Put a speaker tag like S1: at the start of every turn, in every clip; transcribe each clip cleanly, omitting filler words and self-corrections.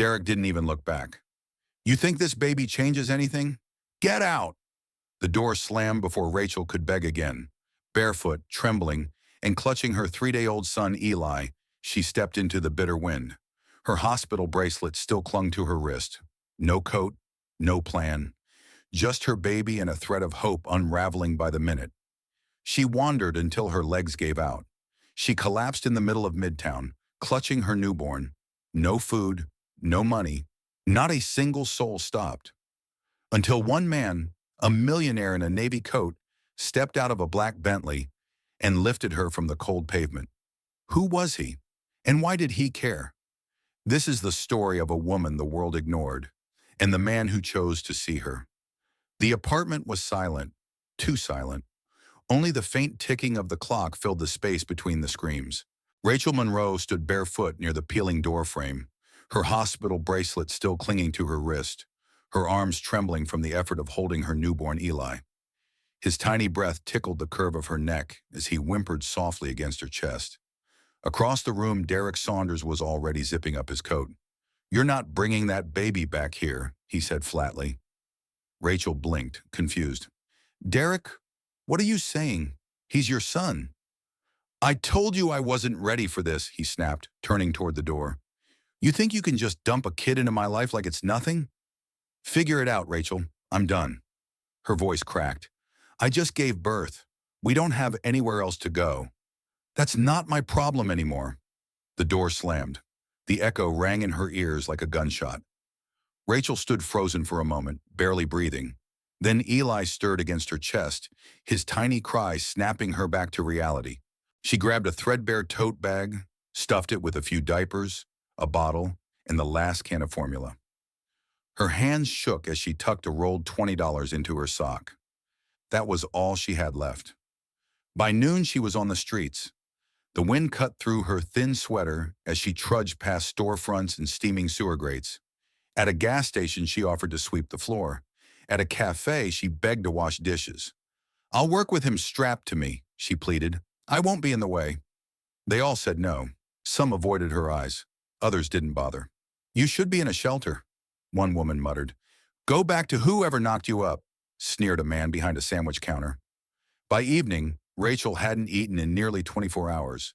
S1: Derek didn't even look back. You think this baby changes anything? Get out! The door slammed before Rachel could beg again. Barefoot, trembling, and clutching her 3-day-old son Eli, she stepped into the bitter wind. Her hospital bracelet still clung to her wrist. No coat, no plan. Just her baby and a thread of hope unraveling by the minute. She wandered until her legs gave out. She collapsed in the middle of Midtown, clutching her newborn. No food, no money. Not a single soul stopped. Until one man, a millionaire in a navy coat, stepped out of a black Bentley and lifted her from the cold pavement. Who was he? And why did he care? This is the story of a woman the world ignored, and the man who chose to see her. The apartment was silent, too silent. Only the faint ticking of the clock filled the space between the screams. Rachel Monroe stood barefoot near the peeling doorframe, her hospital bracelet still clinging to her wrist, her arms trembling from the effort of holding her newborn Eli. His tiny breath tickled the curve of her neck as he whimpered softly against her chest. Across the room, Derek Saunders was already zipping up his coat. "You're not bringing that baby back here," he said flatly. Rachel blinked, confused. "Derek, what are you saying? He's your son." "I told you I wasn't ready for this," he snapped, turning toward the door. "You think you can just dump a kid into my life like it's nothing?" "Figure it out, Rachel. I'm done." Her voice cracked. "I just gave birth. We don't have anywhere else to go. That's not my problem anymore." The door slammed. The echo rang in her ears like a gunshot. Rachel stood frozen for a moment, barely breathing. Then Eli stirred against her chest, his tiny cry snapping her back to reality. She grabbed a threadbare tote bag, stuffed it with a few diapers, a bottle, and the last can of formula. Her hands shook as she tucked a rolled $20 into her sock. That was all she had left. By noon, she was on the streets. The wind cut through her thin sweater as she trudged past storefronts and steaming sewer grates. At a gas station, she offered to sweep the floor. At a cafe, she begged to wash dishes. "I'll work with him strapped to me," she pleaded. "I won't be in the way." They all said no. Some avoided her eyes. Others didn't bother. "You should be in a shelter," one woman muttered. "Go back to whoever knocked you up," sneered a man behind a sandwich counter. By evening, Rachel hadn't eaten in nearly 24 hours.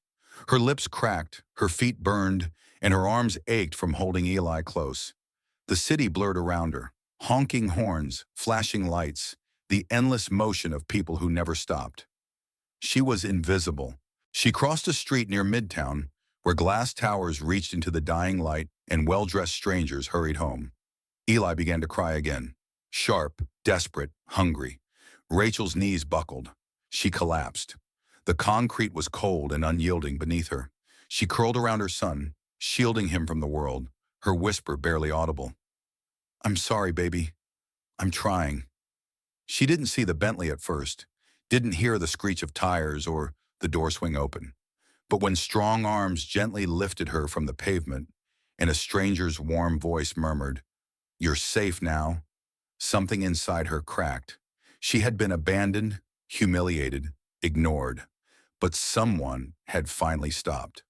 S1: Her lips cracked, her feet burned, and her arms ached from holding Eli close. The city blurred around her. Honking horns, flashing lights, the endless motion of people who never stopped. She was invisible. She crossed a street near Midtown, where glass towers reached into the dying light and well-dressed strangers hurried home. Eli began to cry again. Sharp, desperate, hungry. Rachel's knees buckled. She collapsed. The concrete was cold and unyielding beneath her. She curled around her son, shielding him from the world, her whisper barely audible. "I'm sorry, baby. I'm trying." She didn't see the Bentley at first, didn't hear the screech of tires or the door swing open. But when strong arms gently lifted her from the pavement and a stranger's warm voice murmured, "You're safe now," something inside her cracked. She had been abandoned, humiliated, ignored, but someone had finally stopped.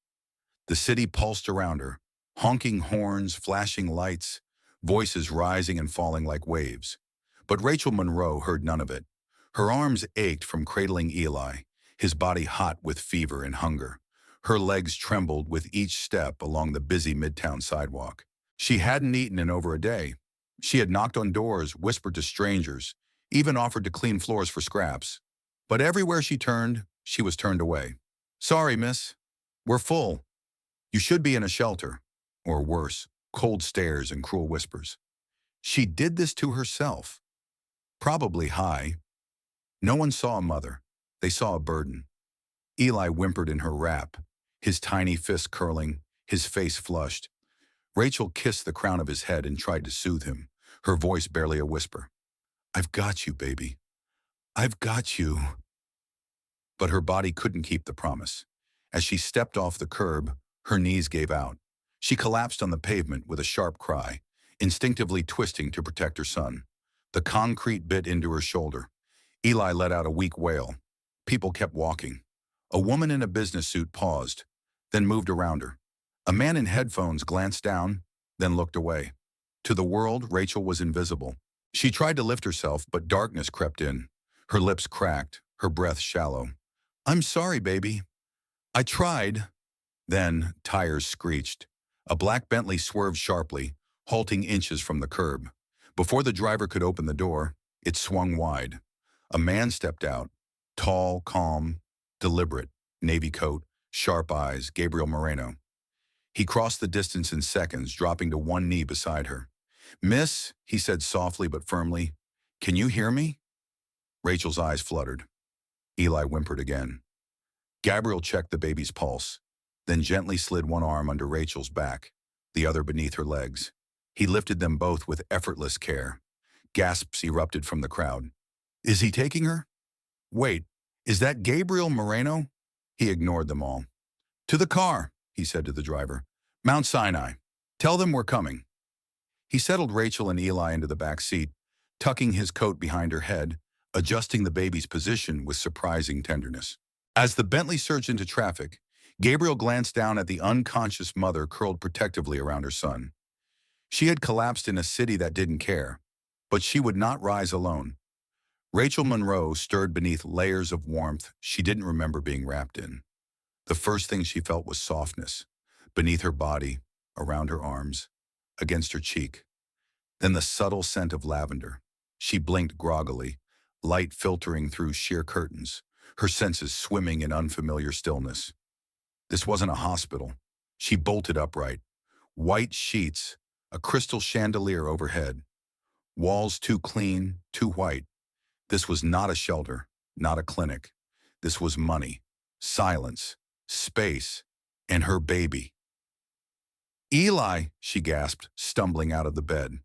S1: The city pulsed around her, honking horns, flashing lights, voices rising and falling like waves. But Rachel Monroe heard none of it. Her arms ached from cradling Eli, his body hot with fever and hunger. Her legs trembled with each step along the busy Midtown sidewalk. She hadn't eaten in over a day. She had knocked on doors, whispered to strangers, even offered to clean floors for scraps. But everywhere she turned, she was turned away. "Sorry, miss. We're full. You should be in a shelter." Or worse, cold stares and cruel whispers. She did this to herself. Probably high. No one saw a mother. They saw a burden. Eli whimpered in her wrap, his tiny fist curling, his face flushed. Rachel kissed the crown of his head and tried to soothe him, her voice barely a whisper. "I've got you, baby. I've got you." But her body couldn't keep the promise. As she stepped off the curb, her knees gave out. She collapsed on the pavement with a sharp cry, instinctively twisting to protect her son. The concrete bit into her shoulder. Eli let out a weak wail. People kept walking. A woman in a business suit paused, then moved around her. A man in headphones glanced down, then looked away. To the world, Rachel was invisible. She tried to lift herself, but darkness crept in. Her lips cracked, her breath shallow. "I'm sorry, baby. I tried." Then, tires screeched. A black Bentley swerved sharply, halting inches from the curb. Before the driver could open the door, it swung wide. A man stepped out, tall, calm, deliberate, navy coat, sharp eyes, Gabriel Moreno. He crossed the distance in seconds, dropping to one knee beside her. "Miss," he said softly but firmly, "can you hear me?" Rachel's eyes fluttered. Eli whimpered again. Gabriel checked the baby's pulse, then gently slid one arm under Rachel's back, the other beneath her legs. He lifted them both with effortless care. Gasps erupted from the crowd. "Is he taking her? Wait, is that Gabriel Moreno?" He ignored them all. "To the car," he said to the driver. "Mount Sinai. Tell them we're coming." He settled Rachel and Eli into the back seat, tucking his coat behind her head, adjusting the baby's position with surprising tenderness. As the Bentley surged into traffic, Gabriel glanced down at the unconscious mother curled protectively around her son. She had collapsed in a city that didn't care, but she would not rise alone. Rachel Monroe stirred beneath layers of warmth she didn't remember being wrapped in. The first thing she felt was softness, beneath her body, around her arms, against her cheek. Then the subtle scent of lavender. She blinked groggily, light filtering through sheer curtains, her senses swimming in unfamiliar stillness. This wasn't a hospital. She bolted upright. White sheets, a crystal chandelier overhead. Walls too clean, too white. This was not a shelter, not a clinic. This was money, silence, space, and her baby. "Eli," she gasped, stumbling out of the bed.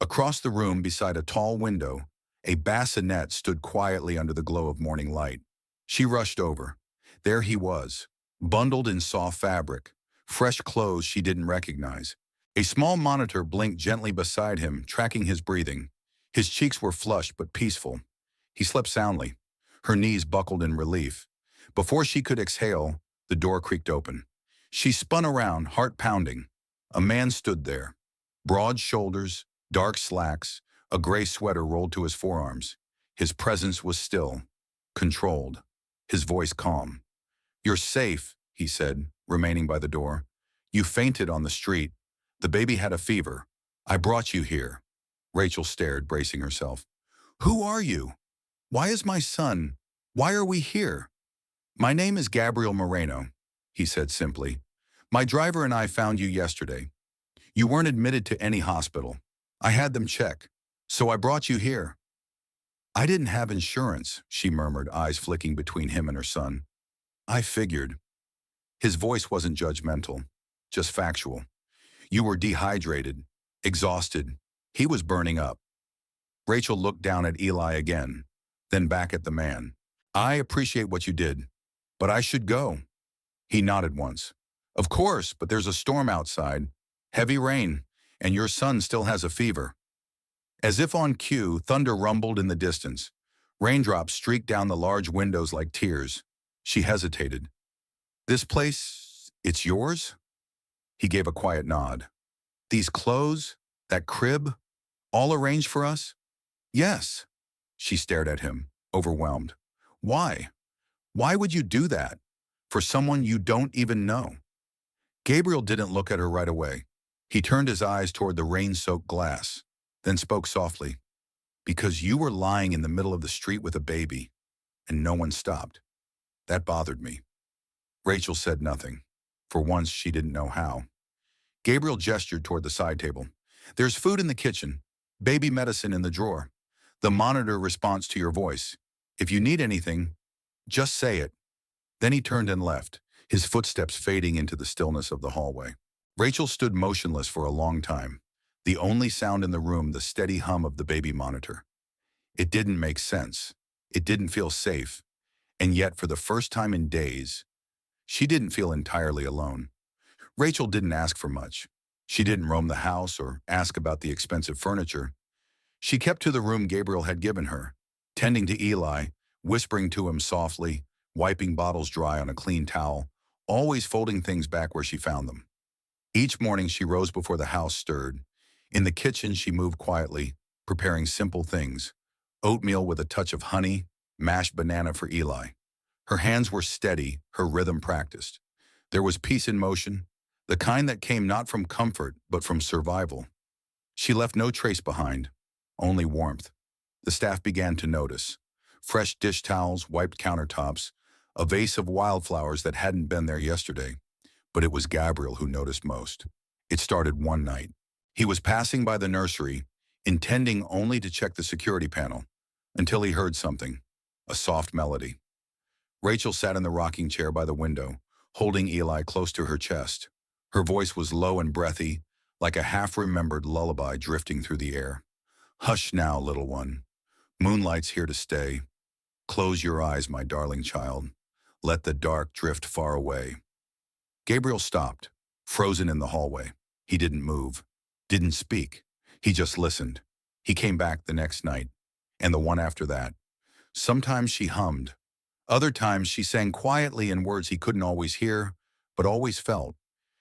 S1: Across the room, beside a tall window, a bassinet stood quietly under the glow of morning light. She rushed over. There he was, bundled in soft fabric, fresh clothes she didn't recognize. A small monitor blinked gently beside him, tracking his breathing. His cheeks were flushed but peaceful. He slept soundly. Her knees buckled in relief. Before she could exhale, the door creaked open. She spun around, heart pounding. A man stood there. Broad shoulders, dark slacks, a gray sweater rolled to his forearms. His presence was still, controlled, his voice calm. "You're safe," he said, remaining by the door. "You fainted on the street. The baby had a fever. I brought you here." Rachel stared, bracing herself. "Who are you? Why is my son? Why are we here?" "My name is Gabriel Moreno," he said simply. "My driver and I found you yesterday. You weren't admitted to any hospital. I had them check, so I brought you here." "I didn't have insurance," she murmured, eyes flicking between him and her son. "I figured." His voice wasn't judgmental, just factual. "You were dehydrated, exhausted. He was burning up." Rachel looked down at Eli again, then back at the man. "I appreciate what you did, but I should go." He nodded once. "Of course, but there's a storm outside. Heavy rain, and your son still has a fever." As if on cue, thunder rumbled in the distance. Raindrops streaked down the large windows like tears. She hesitated. "This place, it's yours?" He gave a quiet nod. "These clothes, that crib, all arranged for us?" "Yes." She stared at him, overwhelmed. "Why? Why would you do that? For someone you don't even know?" Gabriel didn't look at her right away. He turned his eyes toward the rain-soaked glass, then spoke softly. "Because you were lying in the middle of the street with a baby, and no one stopped. That bothered me." Rachel said nothing. For once, she didn't know how. Gabriel gestured toward the side table. "There's food in the kitchen, baby medicine in the drawer. The monitor responds to your voice. If you need anything, just say it." Then he turned and left, his footsteps fading into the stillness of the hallway. Rachel stood motionless for a long time, the only sound in the room the steady hum of the baby monitor. It didn't make sense. It didn't feel safe. And yet, for the first time in days, she didn't feel entirely alone. Rachel didn't ask for much. She didn't roam the house or ask about the expensive furniture. She kept to the room Gabriel had given her, tending to Eli, whispering to him softly, wiping bottles dry on a clean towel, always folding things back where she found them. Each morning she rose before the house stirred. In the kitchen she moved quietly, preparing simple things. Oatmeal with a touch of honey, mashed banana for Eli. Her hands were steady, her rhythm practiced. There was peace in motion, the kind that came not from comfort, but from survival. She left no trace behind, only warmth. The staff began to notice. Fresh dish towels, wiped countertops, a vase of wildflowers that hadn't been there yesterday. But it was Gabriel who noticed most. It started one night. He was passing by the nursery, intending only to check the security panel, until he heard something, a soft melody. Rachel sat in the rocking chair by the window, holding Eli close to her chest. Her voice was low and breathy, like a half-remembered lullaby drifting through the air. Hush now, little one. Moonlight's here to stay. Close your eyes, my darling child. Let the dark drift far away. Gabriel stopped, frozen in the hallway. He didn't move, didn't speak. He just listened. He came back the next night, and the one after that. Sometimes she hummed. Other times she sang quietly in words he couldn't always hear, but always felt.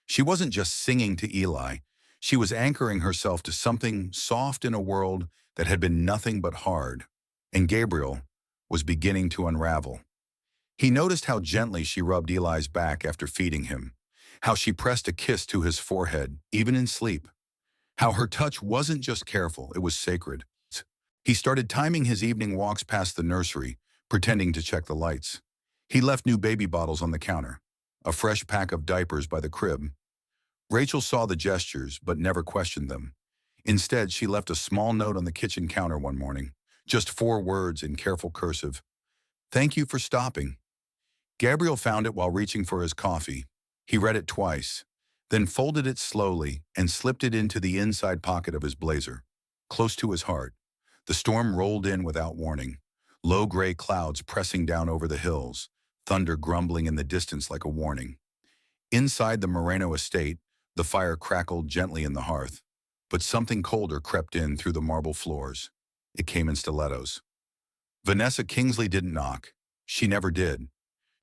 S1: She wasn't just singing to Eli. She was anchoring herself to something soft in a world that had been nothing but hard. And Gabriel was beginning to unravel. He noticed how gently she rubbed Eli's back after feeding him, how she pressed a kiss to his forehead, even in sleep, how her touch wasn't just careful, it was sacred. He started timing his evening walks past the nursery, pretending to check the lights. He left new baby bottles on the counter, a fresh pack of diapers by the crib. Rachel saw the gestures, but never questioned them. Instead, she left a small note on the kitchen counter one morning, just 4 words in careful cursive. "Thank you for stopping." Gabriel found it while reaching for his coffee. He read it twice, then folded it slowly and slipped it into the inside pocket of his blazer, close to his heart. The storm rolled in without warning, low gray clouds pressing down over the hills, thunder grumbling in the distance like a warning. Inside the Moreno estate, the fire crackled gently in the hearth, but something colder crept in through the marble floors. It came in stilettos. Vanessa Kingsley didn't knock. She never did.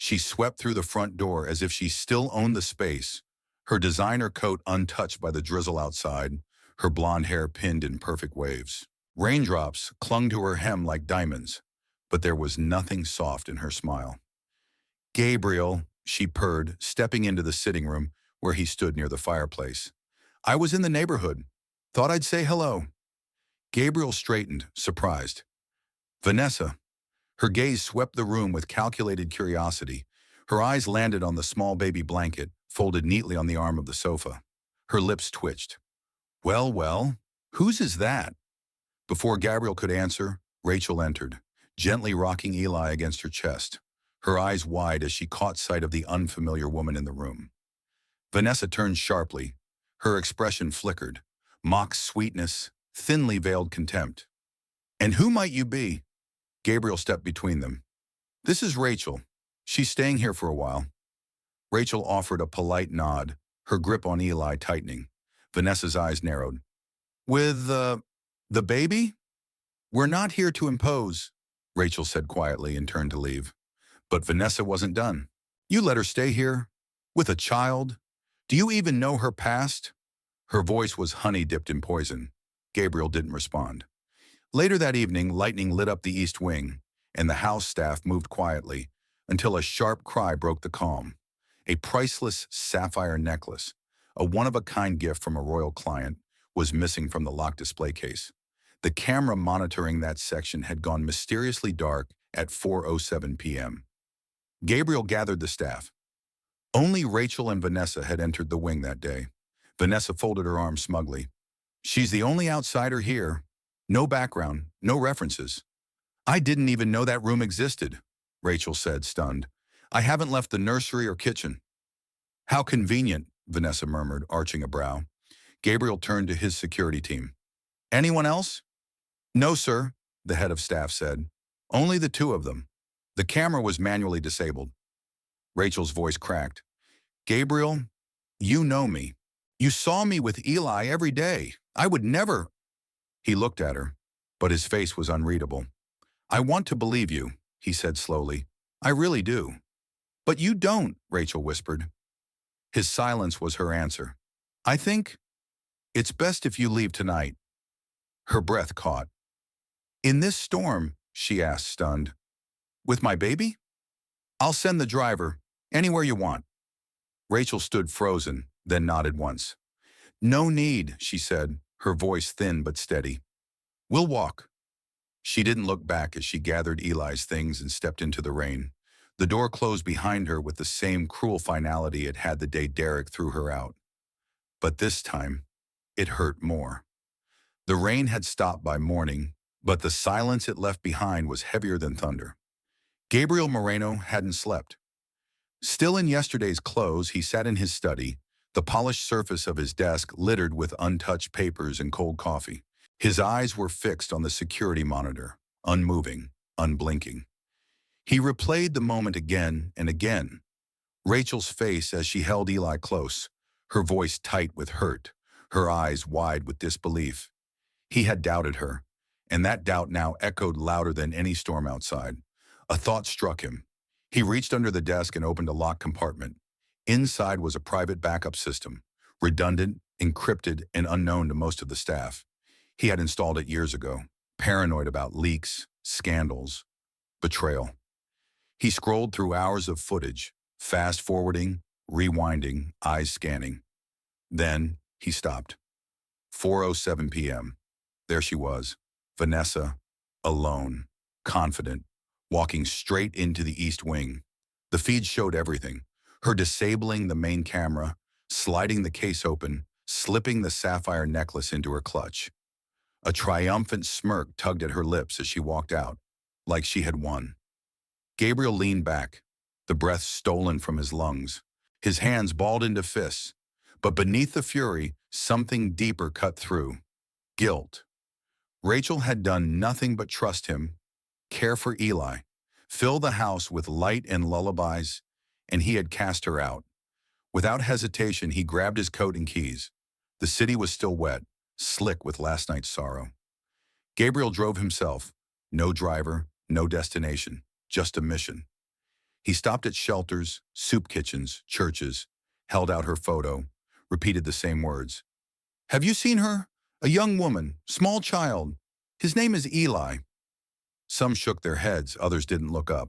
S1: She swept through the front door as if she still owned the space, her designer coat untouched by the drizzle outside, her blonde hair pinned in perfect waves. Raindrops clung to her hem like diamonds, but there was nothing soft in her smile. "Gabriel," she purred, stepping into the sitting room where he stood near the fireplace. "I was in the neighborhood. Thought I'd say hello." Gabriel straightened, surprised. "Vanessa." Her gaze swept the room with calculated curiosity. Her eyes landed on the small baby blanket, folded neatly on the arm of the sofa. Her lips twitched. "Well, well, whose is that?" Before Gabriel could answer, Rachel entered, gently rocking Eli against her chest, her eyes wide as she caught sight of the unfamiliar woman in the room. Vanessa turned sharply. Her expression flickered, mock sweetness, thinly veiled contempt. "And who might you be?" Gabriel stepped between them. "This is Rachel. She's staying here for a while." Rachel offered a polite nod, her grip on Eli tightening. Vanessa's eyes narrowed. "With, the baby?" "We're not here to impose," Rachel said quietly and turned to leave. But Vanessa wasn't done. "You let her stay here? With a child? Do you even know her past?" Her voice was honey dipped in poison. Gabriel didn't respond. Later that evening, lightning lit up the east wing, and the house staff moved quietly until a sharp cry broke the calm. A priceless sapphire necklace, a one-of-a-kind gift from a royal client, was missing from the locked display case. The camera monitoring that section had gone mysteriously dark at 4:07 p.m. Gabriel gathered the staff. Only Rachel and Vanessa had entered the wing that day. Vanessa folded her arms smugly. "She's the only outsider here. No background, no references." "I didn't even know that room existed," Rachel said, stunned. "I haven't left the nursery or kitchen." "How convenient," Vanessa murmured, arching a brow. Gabriel turned to his security team. "Anyone else?" "No, sir," the head of staff said. "Only the 2 of them. The camera was manually disabled." Rachel's voice cracked. "Gabriel, you know me. You saw me with Eli every day. I would never—" He looked at her, but his face was unreadable. "I want to believe you," he said slowly. "I really do." "But you don't," Rachel whispered. His silence was her answer. I think it's best if you leave tonight. Her breath caught. In this storm, she asked, stunned. With my baby? I'll send the driver anywhere you want. Rachel stood frozen, then nodded once. No need, she said, her voice thin but steady. We'll walk. She didn't look back as she gathered Eli's things and stepped into the rain. The door closed behind her with the same cruel finality it had the day Derek threw her out. But this time, it hurt more. The rain had stopped by morning, but the silence it left behind was heavier than thunder. Gabriel Moreno hadn't slept. Still in yesterday's clothes, he sat in his study, the polished surface of his desk littered with untouched papers and cold coffee. His eyes were fixed on the security monitor, unmoving, unblinking. He replayed the moment again and again. Rachel's face as she held Eli close, her voice tight with hurt, her eyes wide with disbelief. He had doubted her, and that doubt now echoed louder than any storm outside. A thought struck him. He reached under the desk and opened a locked compartment. Inside was a private backup system, redundant, encrypted, and unknown to most of the staff. He had installed it years ago, paranoid about leaks, scandals, betrayal. He scrolled through hours of footage, fast-forwarding, rewinding, eyes scanning. Then he stopped. 4:07 p.m. There she was, Vanessa, alone, confident, walking straight into the East Wing. The feed showed everything, her disabling the main camera, sliding the case open, slipping the sapphire necklace into her clutch. A triumphant smirk tugged at her lips as she walked out, like she had won. Gabriel leaned back, the breath stolen from his lungs, his hands balled into fists. But beneath the fury, something deeper cut through. Guilt. Rachel had done nothing but trust him, care for Eli, fill the house with light and lullabies, and he had cast her out. Without hesitation, he grabbed his coat and keys. The city was still wet, slick with last night's sorrow. Gabriel drove himself. No driver, no destination, just a mission. He stopped at shelters, soup kitchens, churches, held out her photo, repeated the same words. Have you seen her? A young woman, small child. His name is Eli. Some shook their heads, others didn't look up.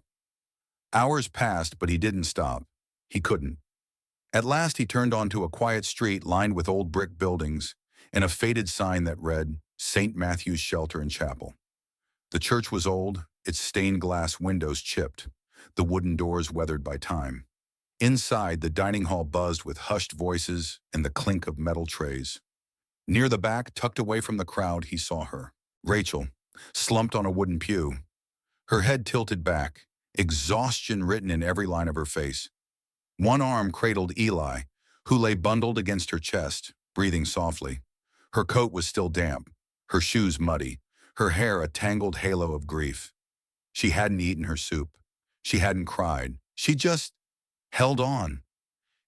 S1: Hours passed, but he didn't stop. He couldn't. At last he turned onto a quiet street lined with old brick buildings and a faded sign that read, St. Matthew's Shelter and Chapel. The church was old, its stained glass windows chipped, the wooden doors weathered by time. Inside, the dining hall buzzed with hushed voices and the clink of metal trays. Near the back, tucked away from the crowd, he saw her, Rachel, slumped on a wooden pew. Her head tilted back, exhaustion written in every line of her face. One arm cradled Eli, who lay bundled against her chest, breathing softly. Her coat was still damp, her shoes muddy, her hair a tangled halo of grief. She hadn't eaten her soup. She hadn't cried. She just held on.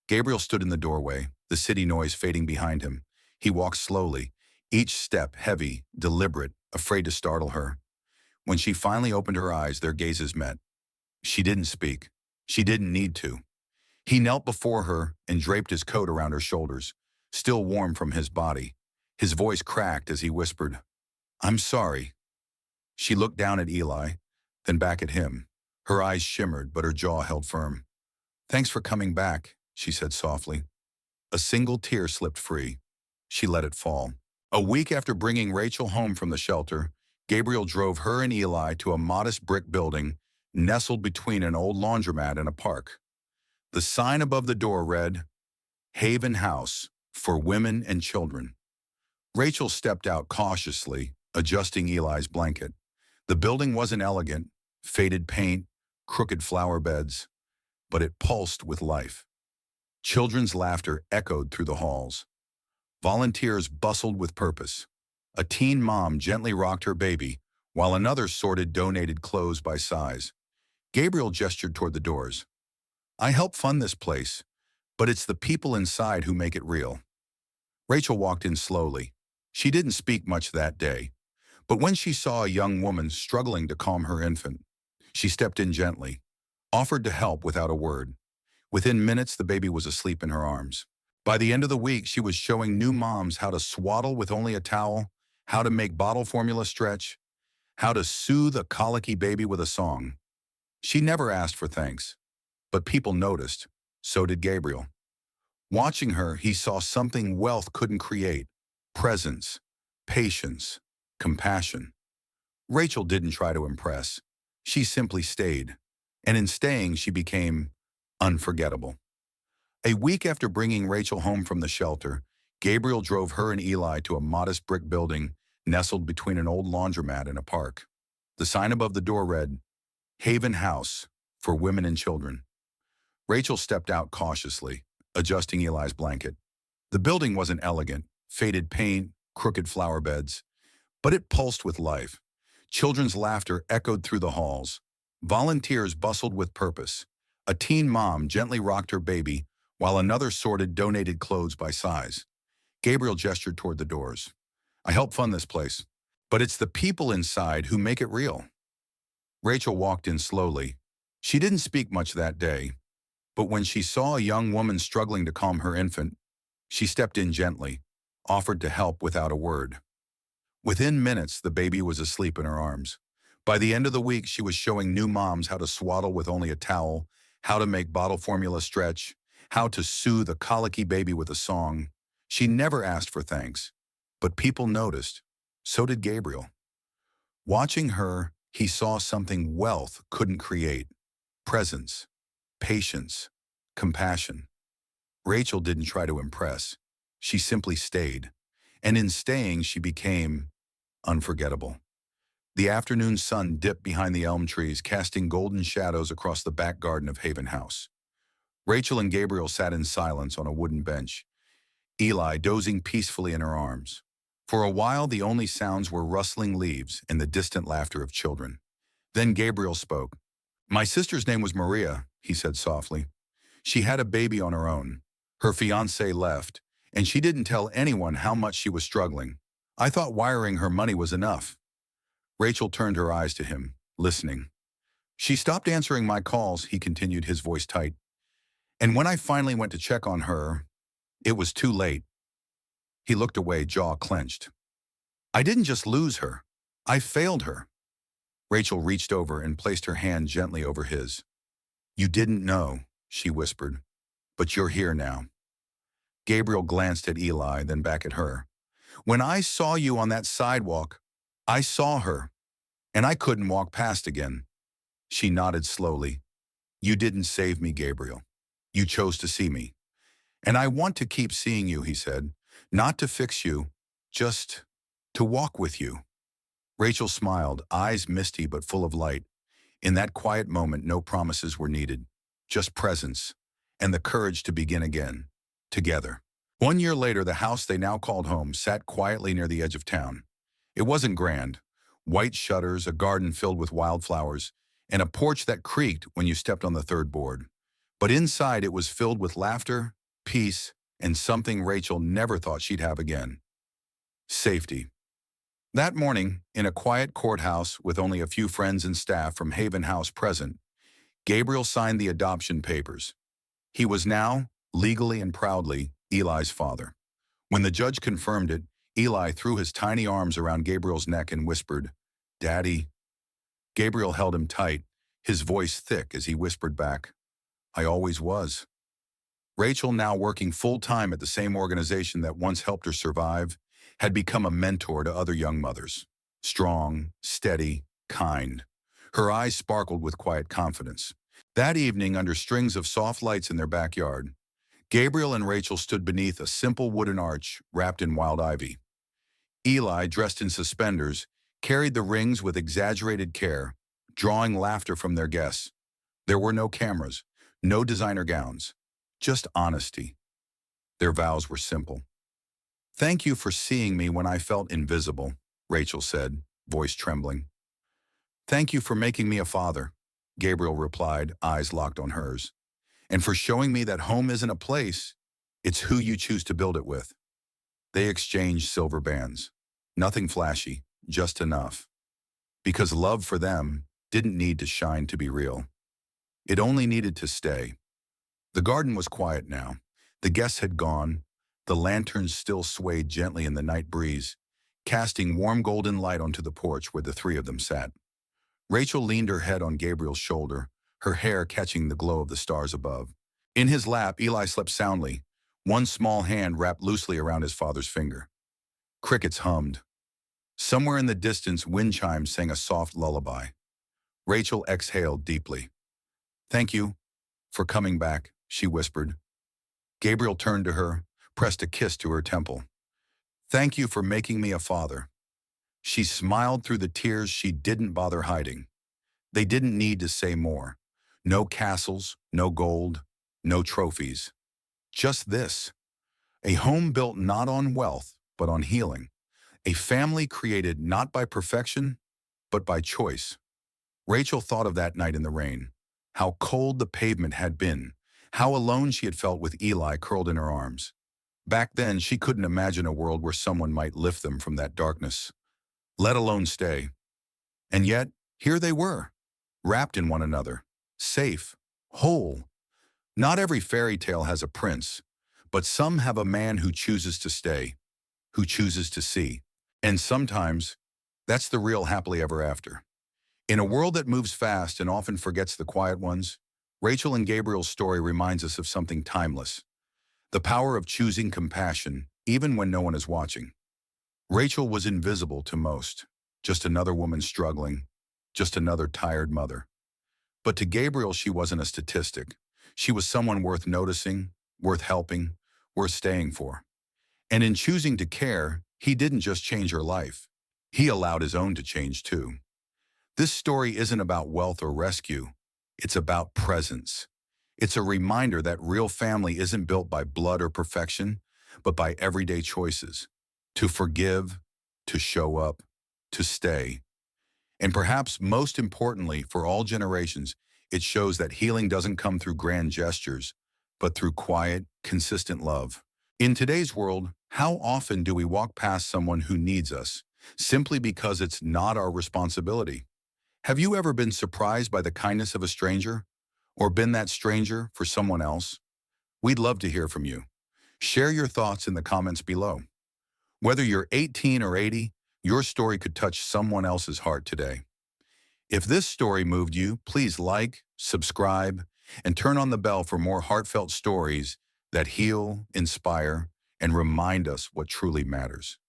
S1: Gabriel stood in the doorway, the city noise fading behind him. He walked slowly, each step heavy, deliberate, afraid to startle her. When she finally opened her eyes, their gazes met. She didn't speak. She didn't need to. He knelt before her and draped his coat around her shoulders, still warm from his body. His voice cracked as he whispered, I'm sorry. She looked down at Eli, then back at him. Her eyes shimmered, but her jaw held firm. Thanks for coming back, she said softly. A single tear slipped free. She let it fall. A week after bringing Rachel home from the shelter, Gabriel drove her and Eli to a modest brick building nestled between an old laundromat and a park. The sign above the door read, Haven House for Women and Children. Rachel stepped out cautiously, adjusting Eli's blanket. The building wasn't elegant, faded paint, crooked flower beds, but it pulsed with life. Children's laughter echoed through the halls. Volunteers bustled with purpose. A teen mom gently rocked her baby, while another sorted donated clothes by size. Gabriel gestured toward the doors. I help fund this place, but it's the people inside who make it real. Rachel walked in slowly. She didn't speak much that day, but when she saw a young woman struggling to calm her infant, she stepped in gently, offered to help without a word. Within minutes, the baby was asleep in her arms. By the end of the week, she was showing new moms how to swaddle with only a towel, how to make bottle formula stretch, how to soothe a colicky baby with a song. She never asked for thanks, but people noticed. So did Gabriel. Watching her, he saw something wealth couldn't create: presence, patience, compassion. Rachel didn't try to impress. She simply stayed. And in staying, she became unforgettable. A week after bringing Rachel home from the shelter, Gabriel drove her and Eli to a modest brick building nestled between an old laundromat and a park. The sign above the door read, Haven House for Women and Children. Rachel stepped out cautiously, adjusting Eli's blanket. The building wasn't elegant, faded paint, crooked flower beds, but it pulsed with life. Children's laughter echoed through the halls. Volunteers bustled with purpose. A teen mom gently rocked her baby, while another sorted donated clothes by size. Gabriel gestured toward the doors. I help fund this place, but it's the people inside who make it real. Rachel walked in slowly. She didn't speak much that day, but when she saw a young woman struggling to calm her infant, she stepped in gently, offered to help without a word. Within minutes, the baby was asleep in her arms. By the end of the week, she was showing new moms how to swaddle with only a towel, how to make bottle formula stretch, how to soothe a colicky baby with a song. She never asked for thanks, but people noticed. So did Gabriel. Watching her, he saw something wealth couldn't create: presence, patience, compassion. Rachel didn't try to impress. She simply stayed. And in staying, she became unforgettable. The afternoon sun dipped behind the elm trees, casting golden shadows across the back garden of Haven House. Rachel and Gabriel sat in silence on a wooden bench, Eli dozing peacefully in her arms. For a while, the only sounds were rustling leaves and the distant laughter of children. Then Gabriel spoke. My sister's name was Maria, he said softly. She had a baby on her own. Her fiancé left, and she didn't tell anyone how much she was struggling. I thought wiring her money was enough. Rachel turned her eyes to him, listening. She stopped answering my calls, he continued, his voice tight. And when I finally went to check on her, it was too late. He looked away, jaw clenched. I didn't just lose her. I failed her. Rachel reached over and placed her hand gently over his. You didn't know, she whispered, but you're here now. Gabriel glanced at Eli, then back at her. When I saw you on that sidewalk, I saw her, and I couldn't walk past again. She nodded slowly. You didn't save me, Gabriel. You chose to see me. And I want to keep seeing you, he said. Not to fix you, just to walk with you. Rachel smiled, eyes misty but full of light. In that quiet moment, no promises were needed, just presence and the courage to begin again, together. 1 year later, the house they now called home sat quietly near the edge of town. It wasn't grand. White shutters, a garden filled with wildflowers, and a porch that creaked when you stepped on the third board. But inside, it was filled with laughter, peace, and something Rachel never thought she'd have again: safety. That morning, in a quiet courthouse with only a few friends and staff from Haven House present, Gabriel signed the adoption papers. He was now, legally and proudly, Eli's father. When the judge confirmed it, Eli threw his tiny arms around Gabriel's neck and whispered, Daddy. Gabriel held him tight, his voice thick as he whispered back, I always was. Rachel, now working full-time at the same organization that once helped her survive, had become a mentor to other young mothers. Strong, steady, kind. Her eyes sparkled with quiet confidence. That evening, under strings of soft lights in their backyard, Gabriel and Rachel stood beneath a simple wooden arch wrapped in wild ivy. Eli, dressed in suspenders, carried the rings with exaggerated care, drawing laughter from their guests. There were no cameras, no designer gowns, just honesty. Their vows were simple. Thank you for seeing me when I felt invisible, Rachel said, voice trembling. Thank you for making me a father, Gabriel replied, eyes locked on hers. And for showing me that home isn't a place, it's who you choose to build it with. They exchanged silver bands. Nothing flashy, just enough. Because love for them didn't need to shine to be real. It only needed to stay. The garden was quiet now. The guests had gone. The lanterns still swayed gently in the night breeze, casting warm golden light onto the porch where the three of them sat. Rachel leaned her head on Gabriel's shoulder, her hair catching the glow of the stars above. In his lap, Eli slept soundly, one small hand wrapped loosely around his father's finger. Crickets hummed. Somewhere in the distance, wind chimes sang a soft lullaby. Rachel exhaled deeply. "Thank you for coming back," she whispered. Gabriel turned to her, pressed a kiss to her temple. "Thank you for making me a father." She smiled through the tears she didn't bother hiding. They didn't need to say more. No castles, no gold, no trophies. Just this. A home built not on wealth, but on healing. A family created not by perfection, but by choice. Rachel thought of that night in the rain. How cold the pavement had been. How alone she had felt with Eli curled in her arms. Back then, she couldn't imagine a world where someone might lift them from that darkness, let alone stay. And yet, here they were, wrapped in one another, safe, whole. Not every fairy tale has a prince, but some have a man who chooses to stay, who chooses to see. And sometimes, that's the real happily ever after. In a world that moves fast and often forgets the quiet ones, Rachel and Gabriel's story reminds us of something timeless: the power of choosing compassion, even when no one is watching. Rachel was invisible to most, just another woman struggling, just another tired mother. But to Gabriel, she wasn't a statistic. She was someone worth noticing, worth helping, worth staying for. And in choosing to care, he didn't just change her life. He allowed his own to change too. This story isn't about wealth or rescue. It's about presence. It's a reminder that real family isn't built by blood or perfection, but by everyday choices. To forgive, to show up, to stay. And perhaps most importantly, for all generations, it shows that healing doesn't come through grand gestures, but through quiet, consistent love. In today's world, how often do we walk past someone who needs us, simply because it's not our responsibility? Have you ever been surprised by the kindness of a stranger? Or been that stranger for someone else? We'd love to hear from you. Share your thoughts in the comments below. Whether you're 18 or 80, your story could touch someone else's heart today. If this story moved you, please like, subscribe, and turn on the bell for more heartfelt stories that heal, inspire, and remind us what truly matters.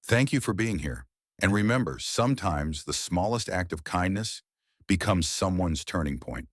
S1: Thank you for being here. And remember, sometimes the smallest act of kindness becomes someone's turning point.